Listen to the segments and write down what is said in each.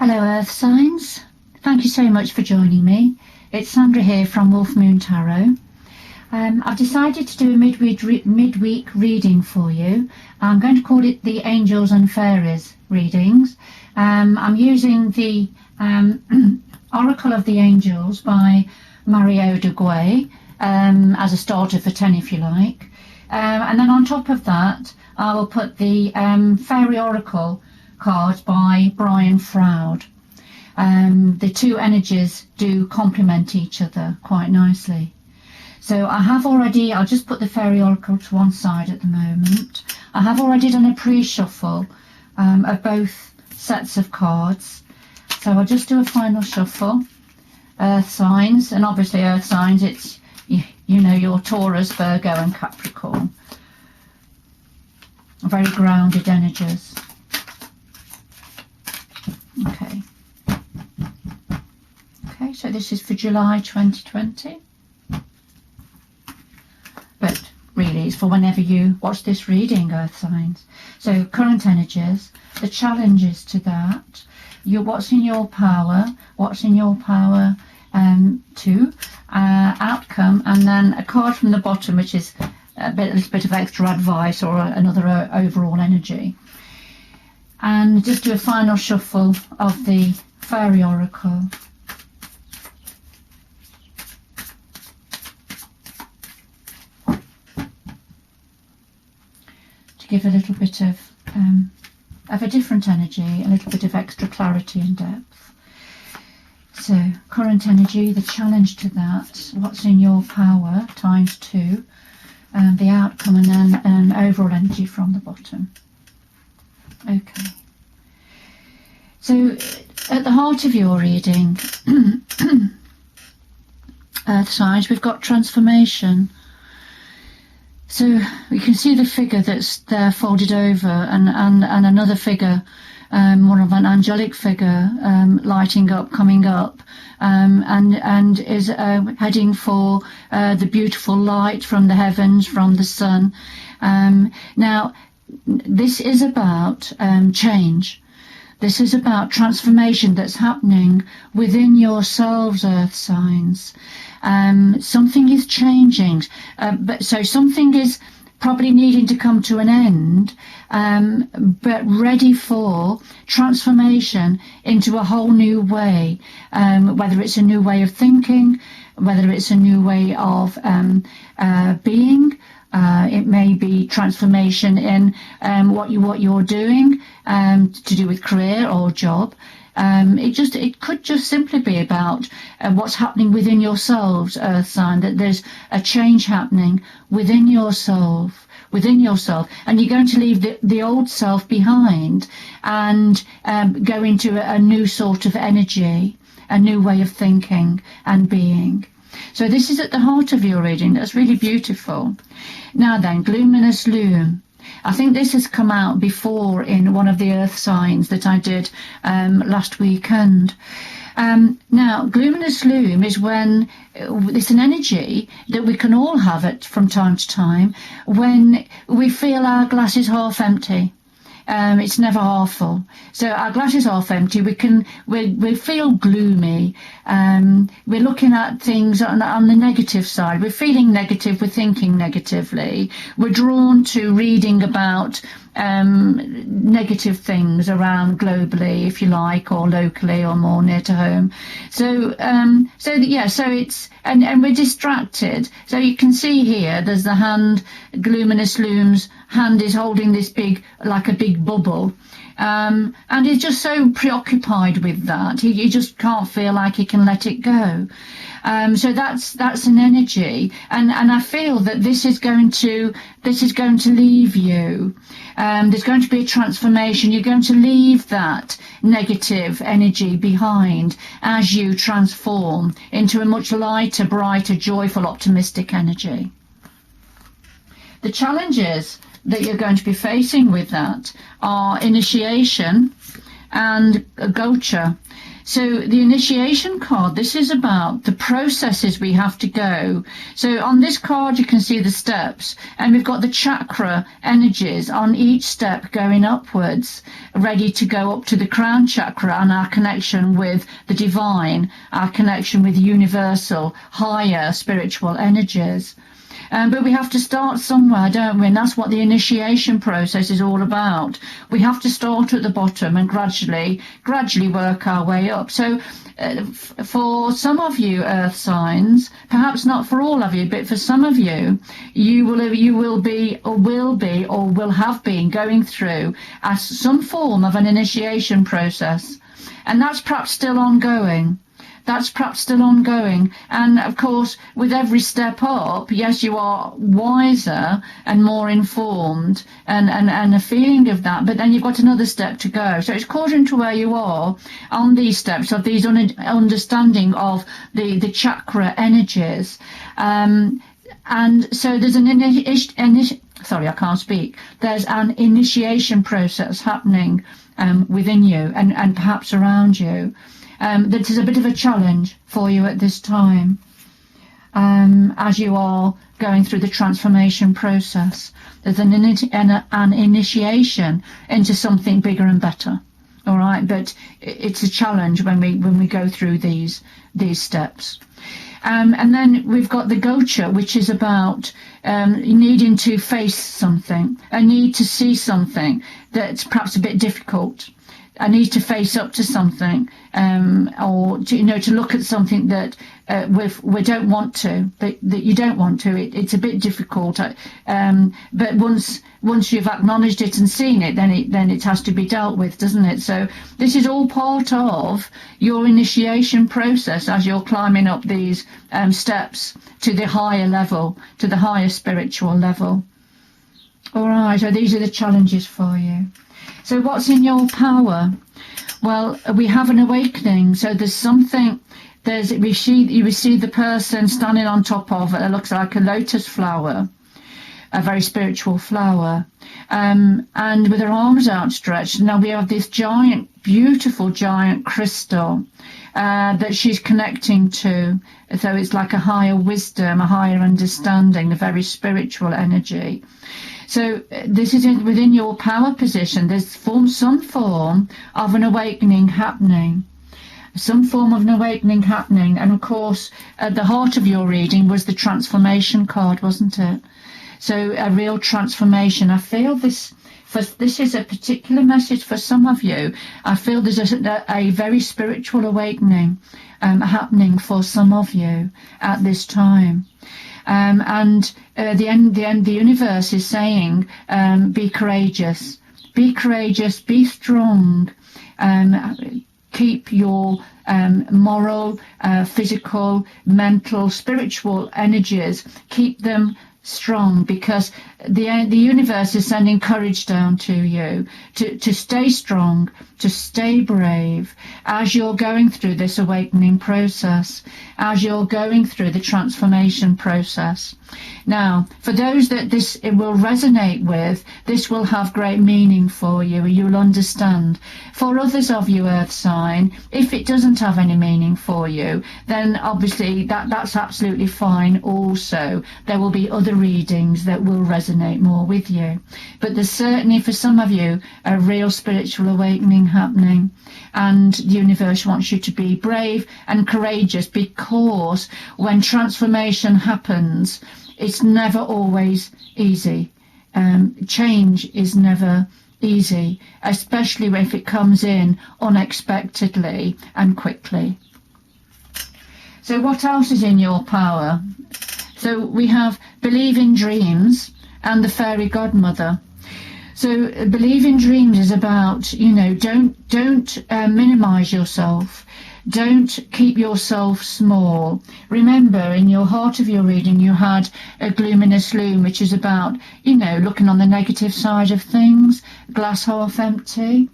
Hello Earth signs, thank you so much for joining me. It's Sandra here from Wolf Moon Tarot. I've decided to do a midweek reading for you. I'm going to call it the Angels and Fairies readings. I'm using the Oracle of the Angels by Mario de Guay as a starter for 10 if you like. And then on top of that I will put the Fairy Oracle cards by Brian Foward. The two energies do complement each other quite nicely. So I'll just put the Fairy Oracle to one side at the moment. I have already done a pre-shuffle of both sets of cards. So I'll just do a final shuffle. Earth signs, and obviously Earth signs, it's, you know, your Taurus, Virgo and Capricorn. Very grounded energies. Okay, so this is for July 2020. But really, it's for whenever you watch this reading, Earth signs. So current energies, the challenges to that, what's in your power, to outcome, and then a card from the bottom, which is a little bit of extra advice or another overall energy. And just do a final shuffle of the Fairy Oracle. To give a little bit of a different energy, a little bit of extra clarity and depth. So, current energy, the challenge to that, what's in your power, ×2, the outcome, and then an overall energy from the bottom. Okay, so at the heart of your reading, Earth signs, we've got transformation. So we can see the figure that's there folded over, and another figure, more of an angelic figure, lighting up, coming up, and is heading for the beautiful light from the heavens, from the sun. Now, this is about change. This is about transformation that's happening within yourselves, Earth signs. Something is changing, so something is probably needing to come to an end, but ready for transformation into a whole new way, whether it's a new way of thinking, whether it's a new way of being. It may be transformation in what you're doing to do with career or job. It could just simply be about what's happening within yourselves, Earth sign, that there's a change happening within yourself, and you're going to leave the old self behind and go into a new sort of energy, a new way of thinking and being. So this is at the heart of your reading. That's really beautiful. Now then, Luminous Loom. I think this has come out before in one of the Earth signs that I did last weekend. Now, Luminous Loom is when it's an energy that we can all have from time to time when we feel our glass is half empty. It's never half full. So our glass is half empty. We feel gloomy. We're looking at things on the negative side. We're feeling negative. We're thinking negatively. We're drawn to reading about negative things around globally, if you like, or locally, or more near to home. So it's and we're distracted. So you can see here, there's the hand. Luminous Loom's hand is holding this big bubble, and he's just so preoccupied with that. He just can't feel like he can let it go. So that's an energy, and I feel that this is going to leave you. There's going to be a transformation. You're going to leave that negative energy behind as you transform into a much lighter, brighter, joyful, optimistic energy. The challenges that you're going to be facing with that are initiation and gocha. So the initiation card, this is about the processes we have to go. So on this card you can see the steps, and we've got the chakra energies on each step going upwards, ready to go up to the crown chakra and our connection with the divine, our connection with universal, higher spiritual energies. But we have to start somewhere, don't we? And that's what the initiation process is all about. We have to start at the bottom and gradually work our way up. So for some of you earth signs, perhaps not for all of you, but for some of you, you will have been going through some form of an initiation process. And that's perhaps still ongoing. And of course, with every step up, yes, you are wiser and more informed and a feeling of that, but then you've got another step to go. So it's according to where you are on these steps of these understanding of the chakra energies. And so there's there's an initiation process happening within you and perhaps around you. That is a bit of a challenge for you at this time as you are going through the transformation process. There's an initiation into something bigger and better. All right, but it's a challenge when we go through these steps. And then we've got the gocha, which is about needing to face something, a need to see something that's perhaps a bit difficult. I need to face up to something, or to look at something that we don't want to, that you don't want to. It's a bit difficult, but once you've acknowledged it and seen it, then it has to be dealt with, doesn't it? So this is all part of your initiation process as you're climbing up these steps to the higher level, to the higher spiritual level. All right, so these are the challenges for you. So what's in your power? Well, we have an awakening. So there's something, you see the person standing on top of it. It looks like a lotus flower, a very spiritual flower, and with her arms outstretched. Now we have this beautiful giant crystal that she's connecting to. So it's like a higher wisdom, a higher understanding, a very spiritual energy. So this is within your power position. There's some form of an awakening happening. And of course, at the heart of your reading was the transformation card, wasn't it? So a real transformation. I feel this is a particular message for some of you. I feel there's a very spiritual awakening happening for some of you at this time. The universe is saying, be courageous, be strong, keep your moral, physical, mental, spiritual energies, keep them strong, because the universe is sending courage down to you to stay strong, to stay brave as you're going through this awakening process, as you're going through the transformation process. Now, for those that it will resonate with, this will have great meaning for you. You'll understand. For others of you, Earth sign, if it doesn't have any meaning for you, then obviously that's absolutely fine also. There will be other readings that will resonate more with you. But there's certainly, for some of you, a real spiritual awakening happening. And the universe wants you to be brave and courageous, because when transformation happens, it's never always easy. Change is never easy, especially if it comes in unexpectedly and quickly. So what else is in your power? So we have believe in dreams and the fairy godmother. So believe in dreams is about, don't minimize yourself. Don't keep yourself small. Remember, in your heart of your reading, you had a luminous loom, which is about, looking on the negative side of things, glass half empty.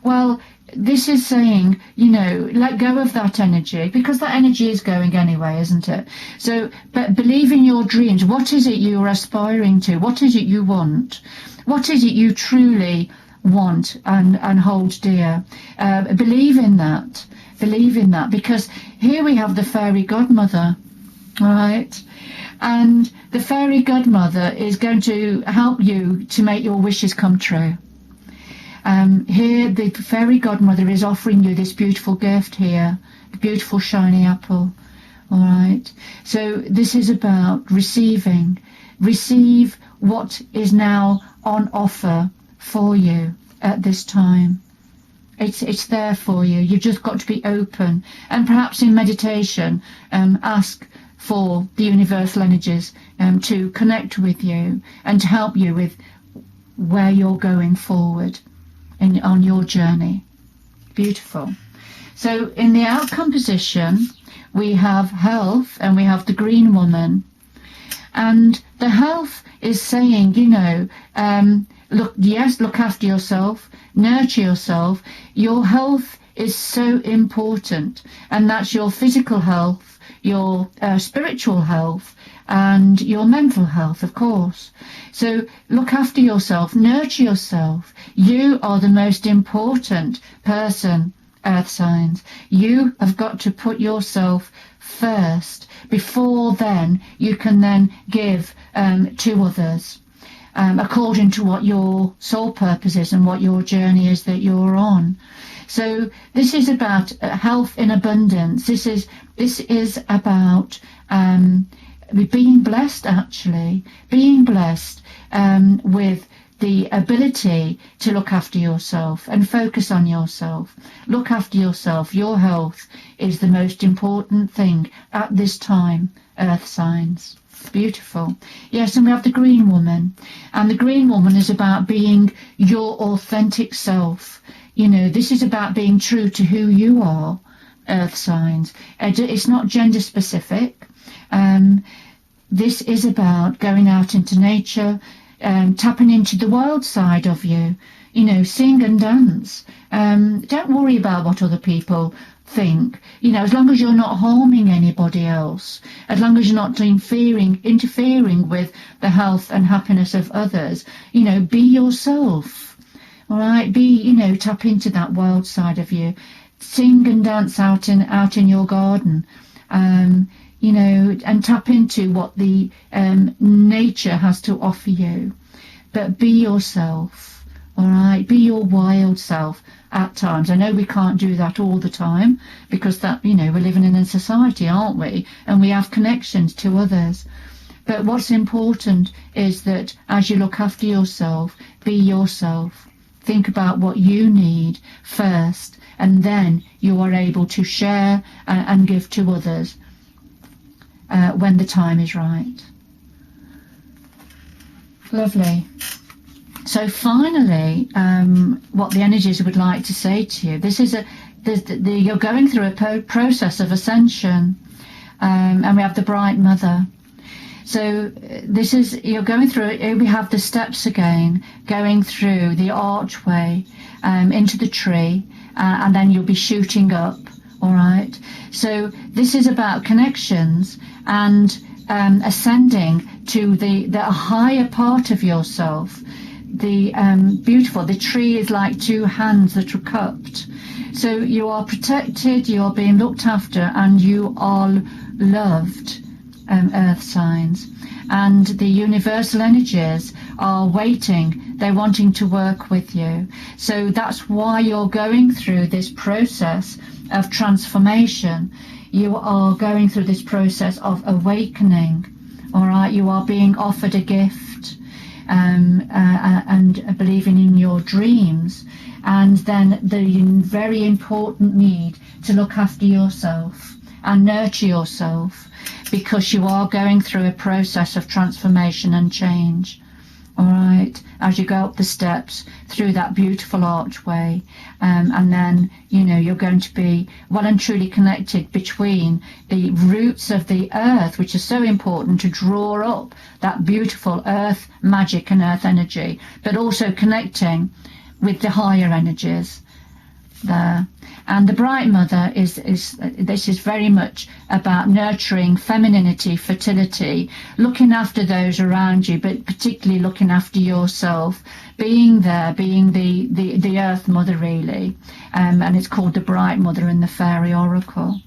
Well, this is saying, let go of that energy, because that energy is going anyway, isn't it? So, but believe in your dreams. What is it you're aspiring to? What is it you want? What is it you truly want and hold dear. Believe in that. Believe in that, because here we have the fairy godmother, right? And the fairy godmother is going to help you to make your wishes come true. Here the fairy godmother is offering you this beautiful gift here, the beautiful shiny apple. All right, so this is about receiving. Receive what is now on offer for you at this time. It's there for you. You've just got to be open, and perhaps in meditation ask for the universal energies to connect with you and to help you with where you're going forward on your journey. Beautiful. So in the outcome position, we have health and we have the green woman. And the health is saying, look after yourself, nurture yourself. Your health is so important, and that's your physical health, your spiritual health, and your mental health, of course. So look after yourself, nurture yourself. You are the most important person, earth signs. You have got to put yourself first. Before then, you can then give to others according to what your soul purpose is and what your journey is that you're on. So this is about health in abundance. This is about being blessed, actually, being blessed with the ability to look after yourself and focus on yourself. Look after yourself. Your health is the most important thing at this time, earth signs. Beautiful. Yes, and we have the green woman. And the green woman is about being your authentic self. This is about being true to who you are, earth signs. It's not gender specific. This is about going out into nature, tapping into the wild side of you, sing and dance. Don't worry about what other people think, as long as you're not harming anybody else, as long as you're not interfering with the health and happiness of others, be yourself. All right, tap into that wild side of you, sing and dance out in your garden. And tap into what the nature has to offer you. But be yourself, all right? Be your wild self at times. I know we can't do that all the time because we're living in a society, aren't we? And we have connections to others. But what's important is that as you look after yourself, be yourself. Think about what you need first, and then you are able to share and give to others when the time is right. Lovely. So finally, what the energies would like to say to you, this is you're going through a process of ascension, and we have the bright mother. So you're going through, we have the steps again, going through the archway into the tree, and then you'll be shooting up. All right. So this is about connections and ascending to the higher part of yourself. The beautiful. The tree is like two hands that are cupped. So you are protected. You are being looked after, and you are loved. Earth signs, and the universal energies are waiting. They're wanting to work with you. So that's why you're going through this process of transformation. You are going through this process of awakening. All right, you are being offered a gift, and believing in your dreams, and then the very important need to look after yourself and nurture yourself, because you are going through a process of transformation and change. All right, as you go up the steps through that beautiful archway, and then you're going to be well and truly connected between the roots of the earth, which is so important to draw up that beautiful earth magic and earth energy, but also connecting with the higher energies, there. And the bright mother is this is very much about nurturing femininity, fertility, looking after those around you, but particularly looking after yourself, being there, being the earth mother really, and it's called the bright mother in the fairy oracle.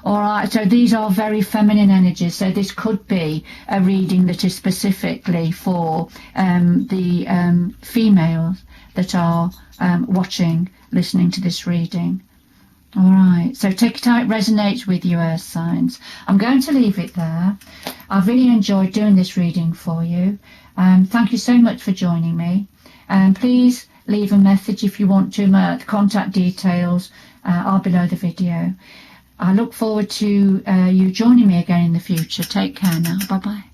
All right, so these are very feminine energies. So this could be a reading that is specifically for the females that are watching, listening to this reading. All right, so take it how it resonates with you, earth signs. I'm going to leave it there. I've really enjoyed doing this reading for you. Thank you so much for joining me. Please leave a message if you want to. My contact details are below the video. I look forward to you joining me again in the future. Take care now. Bye-bye.